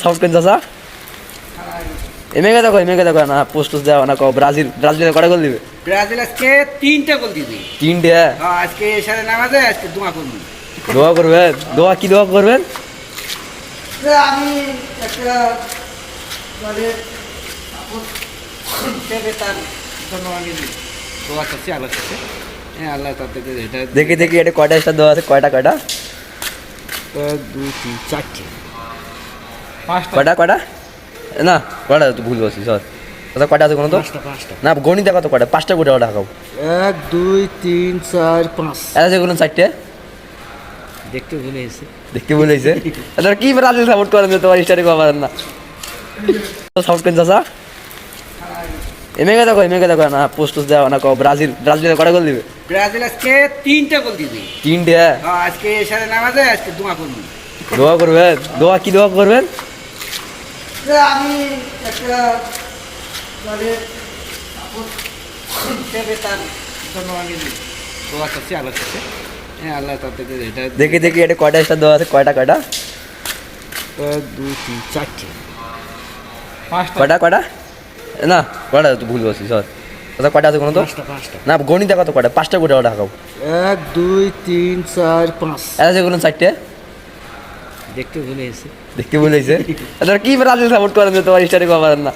South চাচা এমেকে দেখো না পোস্ট দেওয়া না ব্রাজিল কটা গোল দিবে? ব্রাজিল আজকে 3টা গোল দিবে। 3টে? হ্যাঁ, আজকে এশারে নামাজে আজকে দোয়া করব। দোয়া করবেন? দোয়া করবেন? আমি একটা মানে তার জন্য আমি দোয়া করছি আল্লাহর কাছে। হ্যাঁ, আল্লাহ তাদেরকে এটা দেখি এটা কয়টা স্টার দেওয়া আছে? কয়টা 1 2 3 4টে 5টা কয়টা না কয়টা তো ভুল বলছি স্যার দাদা। কয়টা আছে কোনো তো 5টা না গণিত দেখো তো কয়টা? 5টা কোটা ঢাকাও। 1 2 3 4 5 আছে কোনো 4টে? দেখতে ভুলে গেছে। দেখতে বলেছে তোর কি ব্রাজিল সাপোর্ট করেন যে তোমার স্টারে পাবেন না? সাউথ চাচা এমেকে দেখো না পোস্ট দেওয়া না ব্রাজিল কটা গোল দিবে? ব্রাজিল আজকে 3টা গোল দিবে। 3টে? হ্যাঁ, আজকে এশারে নামাজে আজকে দোয়া করব। দোয়া করবেন? দোয়া করবেন? আমি একটা মানে তার জন্য আমি দোয়া করছি আল্লাহর কাছে। হ্যাঁ, আল্লাহ তাদেরকে এটা দেখি এটা কয়টা স্টার দেওয়া আছে? কয়টা 1 2 3 4টে 5টা কয়টা না কয়টা তো ভুল বলছি স্যার দাদা। কয়টা আছে কোনো তো 5টা না গণিত দেখো তো কয়টা? 5টা কোটা ঢাকাও। 1 2 3 4 5 আছে কোনো 4টে? দেখতে ভুলে গেছে। দেখতে বলেছে তোর কি ব্রাজিল সাপোর্ট করেন যে তোমার স্টারে পাবেন না?